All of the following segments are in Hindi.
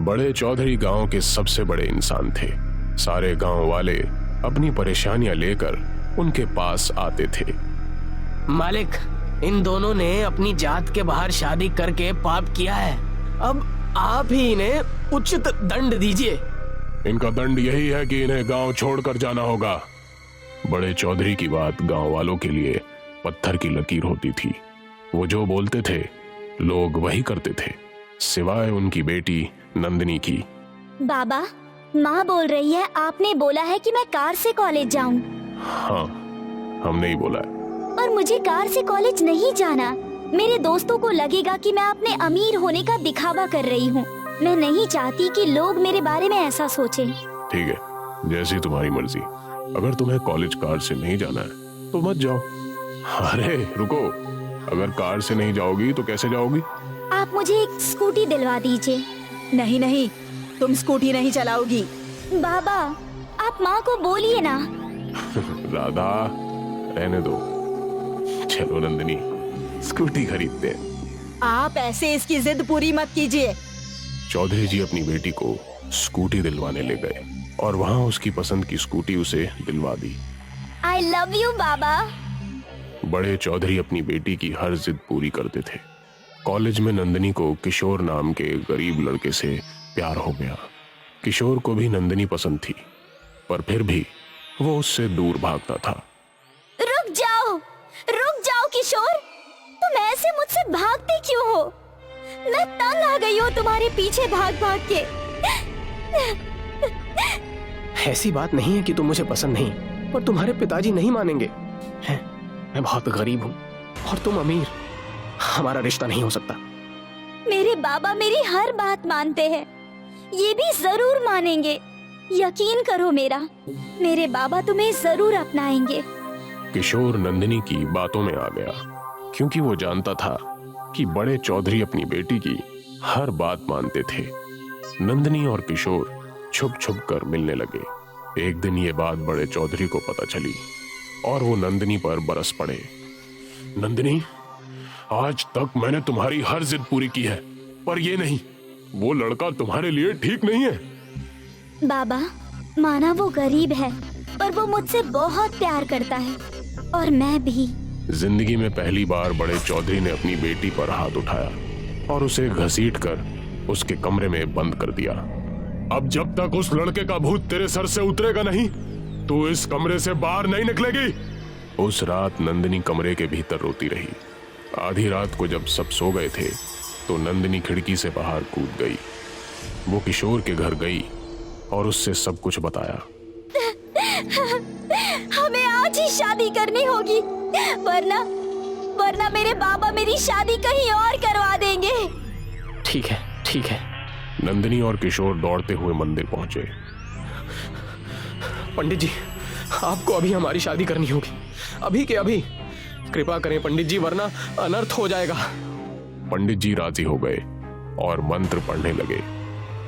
बड़े चौधरी गांव के सबसे बड़े इंसान थे। सारे गांव वाले अपनी परेशानियां लेकर उनके पास आते थे। मालिक, इन दोनों ने अपनी जात के बाहर शादी करके पाप किया है। अब आप ही इन्हें उचित दंड दीजिए। इनका दंड यही है कि इन्हें गांव छोड़कर जाना होगा। बड़े चौधरी की बात गांव वालों के लिए पत्थर की लकीर होती थी। वो जो बोलते थे लोग वही करते थे, सिवाय उनकी बेटी नंदिनी की। बाबा, माँ बोल रही है आपने बोला है कि मैं कार से कॉलेज जाऊं। हाँ, हमने ही बोला है। पर मुझे कार से कॉलेज नहीं जाना। मेरे दोस्तों को लगेगा कि मैं अपने अमीर होने का दिखावा कर रही हूँ। मैं नहीं चाहती कि लोग मेरे बारे में ऐसा सोचें। ठीक है, जैसी तुम्हारी मर्जी। अगर तुम्हें कॉलेज कार से नहीं जाना है तो मत जाओ। अरे रुको, अगर कार से नहीं जाओगी तो कैसे जाओगी? आप मुझे एक स्कूटी दिलवा दीजिए। नहीं नहीं, तुम स्कूटी नहीं चलाओगी। बाबा, आप माँ को बोलिए ना। राधा, रहने दो। चलो नंदिनी, स्कूटी खरीदते हैं। आप ऐसे इसकी जिद पूरी मत कीजिए। चौधरी जी अपनी बेटी को स्कूटी दिलवाने ले गए और वहां उसकी पसंद की स्कूटी उसे दिलवा दी। आई लव यू बाबा। बड़े चौधरी अपनी बेटी की हर जिद पूरी करते थे। कॉलेज में नंदिनी को किशोर नाम के गरीब लड़के से प्यार हो गया। किशोर को भी नंदिनी पसंद थी, पर फिर भी वो उससे दूर भागता था। रुक जाओ किशोर, तुम ऐसे मुझसे भागते क्यों हो? मैं तंग आ गई हूँ तुम्हारे पीछे भाग भाग के। ऐसी बात नहीं है कि तुम मुझे पसंद नहीं, पर तुम्हारे पिताजी नहीं मानेंगे। हैं, मैं बहुत गरीब हूँ और तुम अमीर। हमारा रिश्ता नहीं हो सकता। मेरे बाबा मेरी हर बात मानते हैं, ये भी जरूर मानेंगे। यकीन करो मेरे बाबा तुम्हें जरूर अपनाएंगे। किशोर नंदिनी की बातों में आ गया, क्योंकि वो जानता था कि बड़े चौधरी अपनी बेटी की हर बात मानते थे। नंदिनी और किशोर छुप छुप कर मिलने लगे। एक दिन ये बात बड़े चौधरी को पता चली और वो नंदिनी पर बरस पड़े। नंदिनी, आज तक मैंने तुम्हारी हर जिद पूरी की है, पर ये नहीं, वो लड़का तुम्हारे लिए ठीक नहीं है। बाबा, माना वो गरीब है, पर वो मुझसे बहुत प्यार करता है और मैं भी। जिंदगी में पहली बार बड़े चौधरी ने अपनी बेटी पर हाथ उठाया और उसे घसीटकर उसके कमरे में बंद कर दिया। अब जब तक उस लड़के का भूत तेरे सर से उतरेगा नहीं, तू इस कमरे से बाहर नहीं निकलेगी। उस रात नंदिनी कमरे के भीतर रोती रही। आधी रात को जब सब सो गए थे तो नंदिनी खिड़की से बाहर कूद गई। वो किशोर के घर गई और उससे सब कुछ बताया। हमें आज ही शादी करनी होगी, वरना मेरे बाबा मेरी शादी कहीं और करवा देंगे। ठीक है। नंदिनी और किशोर दौड़ते हुए मंदिर पहुंचे। पंडित जी, आपको अभी हमारी शादी करनी होगी, अभी के अभी। कृपा करें पंडित जी, वरना अनर्थ हो जाएगा। पंडित जी राजी हो गए और मंत्र पढ़ने लगे।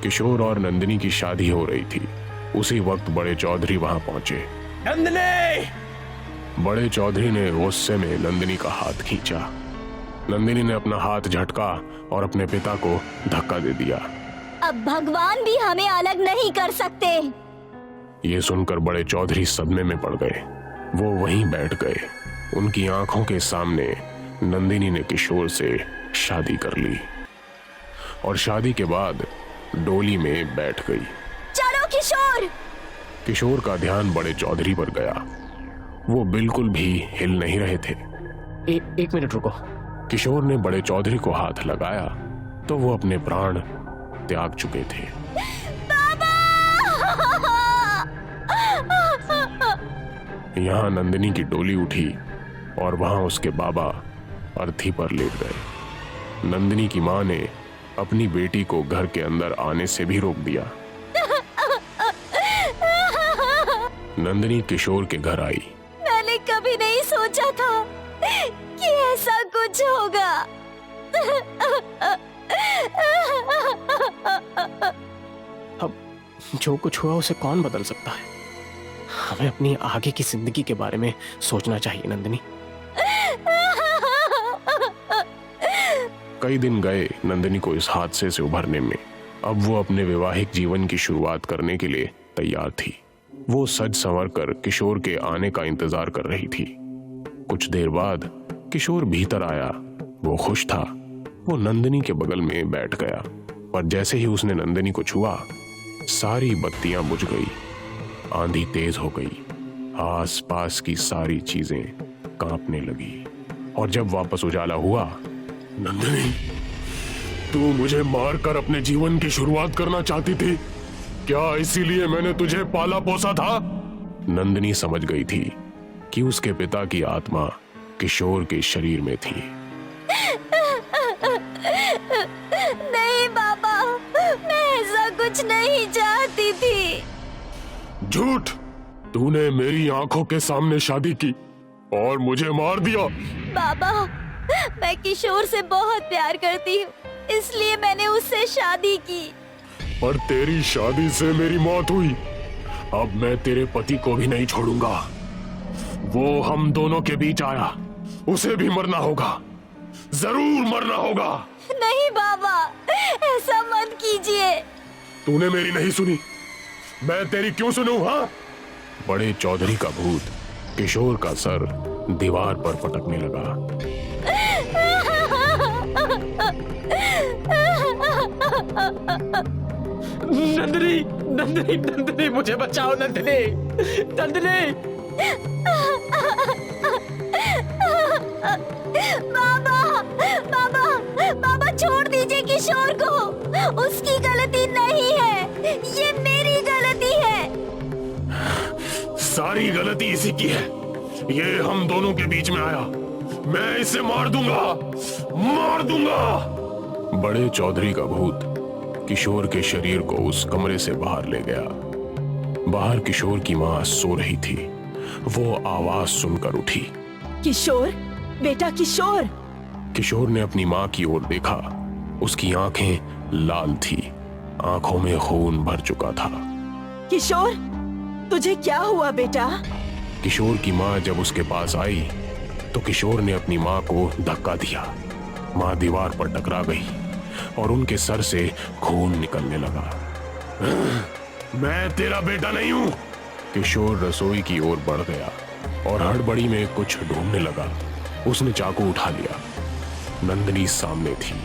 किशोर और नंदिनी की शादी हो रही थी। उसी वक्त बड़े चौधरी वहां पहुंचे। नंदिनी! बड़े चौधरी ने गुस्से में नंदिनी का हाथ खींचा। नंदिनी ने अपना हाथ झटका और अपने पिता को धक्का दे दिया। अब भगवान भी हमें अलग नहीं कर सकते। ये सुनकर बड़े चौधरी सदमे में पड़ गए। वो वहीं बैठ गए। उनकी आंखों के सामने नंदिनी ने किशोर से शादी कर ली और शादी के बाद डोली में बैठ गई। चलो किशोर! किशोर का ध्यान बड़े चौधरी पर गया। वो बिल्कुल भी हिल नहीं रहे थे। एक मिनट रुको। किशोर ने बड़े चौधरी को हाथ लगाया तो वो अपने प्राण त्याग चुके थे। बाबा! यहाँ नंदिनी की डोली उठी और वहां उसके बाबा अर्थी पर लेट गए। नंदिनी की माँ ने अपनी बेटी को घर के अंदर आने से भी रोक दिया। नंदिनी किशोर के घर आई। मैंने कभी नहीं सोचा था कि ऐसा कुछ होगा। अब जो कुछ हुआ उसे कौन बदल सकता है? हमें अपनी आगे की जिंदगी के बारे में सोचना चाहिए नंदिनी। कई दिन गए नंदिनी को इस हादसे से उभरने में। अब वो अपने वैवाहिक जीवन की शुरुआत करने के लिए तैयार थी। वो सज संवर कर किशोर के आने का इंतजार कर रही थी। कुछ देर बाद किशोर भीतर आया। वो खुश था। वो नंदिनी के बगल में बैठ गया, पर जैसे ही उसने नंदिनी को छुआ, सारी बत्तियां बुझ गई। आंधी तेज हो गई। आसपास की सारी चीजें कांपने लगी। और जब वापस उजाला हुआ, नंदिनी, तू मुझे मारकर अपने जीवन की शुरुआत करना चाहती थी? क्या इसीलिए मैंने तुझे पाला पोसा था? नंदिनी समझ गई थी कि उसके पिता की आत्मा किशोर के शरीर में थी। नहीं बाबा, मैं ऐसा कुछ नहीं चाहती थी। झूठ! तूने मेरी आंखों के सामने शादी की और मुझे मार दिया। बाबा, मैं किशोर से बहुत प्यार करती हूँ, इसलिए मैंने उससे शादी की। पर तेरी शादी से मेरी मौत हुई। अब मैं तेरे पति को भी नहीं छोड़ूंगा। वो हम दोनों के बीच आया, उसे भी मरना होगा, जरूर मरना होगा। नहीं बाबा, ऐसा मत कीजिए। तूने मेरी नहीं सुनी, मैं तेरी क्यों सुनूं? हाँ? बड़े चौधरी का भूत किशोर का सर दीवार पर पटकने लगा। नंदिनी, नंदिनी, नंदिनी, मुझे बचाओ नंदिनी, नंदिनी। बाबा, बाबा, बाबा छोड़ दीजिए किशोर को। उसकी गलती नहीं है, ये मेरी गलती है। सारी गलती इसी की है। ये हम दोनों के बीच में आया। मैं इसे मार दूंगा, मार दूंगा। बड़े चौधरी का भूत किशोर के शरीर को उस कमरे से बाहर ले गया। बाहर किशोर की मां सो रही थी। वो आवाज सुनकर उठी। किशोर, बेटा किशोर। किशोर ने अपनी मां की ओर देखा। उसकी आंखें लाल थी, आंखों में खून भर चुका था। किशोर, तुझे क्या हुआ बेटा? किशोर की मां जब उसके पास आई तो किशोर ने अपनी मां को धक्का दिया। मां दीवार पर टकरा गई और उनके सर से खून निकलने लगा। मैं तेरा बेटा नहीं हूं। किशोर रसोई की ओर बढ़ गया और हड़बड़ी में कुछ ढूंढने लगा। उसने चाकू उठा लिया। नंदिनी सामने थी।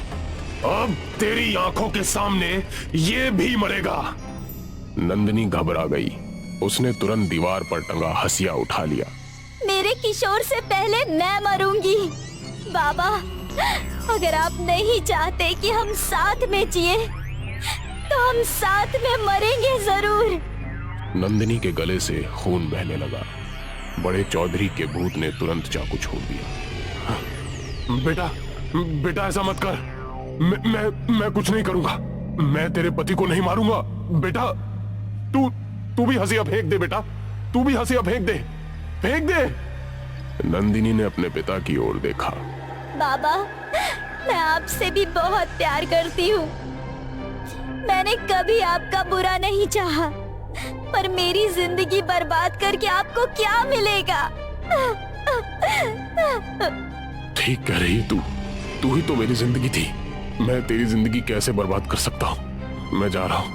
अब तेरी आंखों के सामने ये भी मरेगा। नंदिनी घबरा गई। उसने तुरंत दीवार पर टंगा हंसिया उठा लिया। मेरे किशोर से पहले मैं मरूंगी। बाबा, अगर आप नहीं चाहते कि हम साथ में जिए, तो हम साथ में मरेंगे जरूर। नंदिनी के गले से खून बहने लगा। बड़े चौधरी के भूत ने तुरंत चाकू छोड़ दिया। बेटा, बेटा ऐसा मत कर। मैं कुछ नहीं करूंगा। मैं तेरे पति को नहीं मारूंगा। बेटा, तू भी हंसिया फेंक दे। बेटा, तू भी हंसिया फेंक दे, फेंक दे। नंदिनी ने अपने पिता की ओर देखा। बाबा, मैं आपसे भी बहुत प्यार करती हूँ। मैंने कभी आपका बुरा नहीं चाहा, पर मेरी जिंदगी बर्बाद करके आपको क्या मिलेगा? ठीक कह रही तू ही तो मेरी जिंदगी थी। मैं तेरी जिंदगी कैसे बर्बाद कर सकता हूँ? मैं जा रहा हूँ।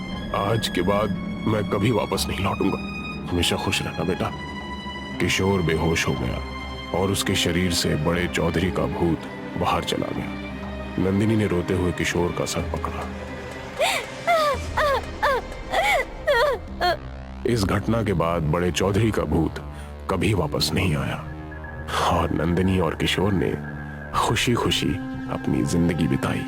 आज के बाद मैं कभी वापस नहीं लौटूंगा। हमेशा खुश रहना बेटा। किशोर बेहोश हो गया और उसके शरीर से बड़े चौधरी का भूत बाहर चला गया। नंदिनी ने रोते हुए किशोर का सर पकड़ा। इस घटना के बाद बड़े चौधरी का भूत कभी वापस नहीं आया और नंदिनी और किशोर ने खुशी खुशी अपनी जिंदगी बिताई।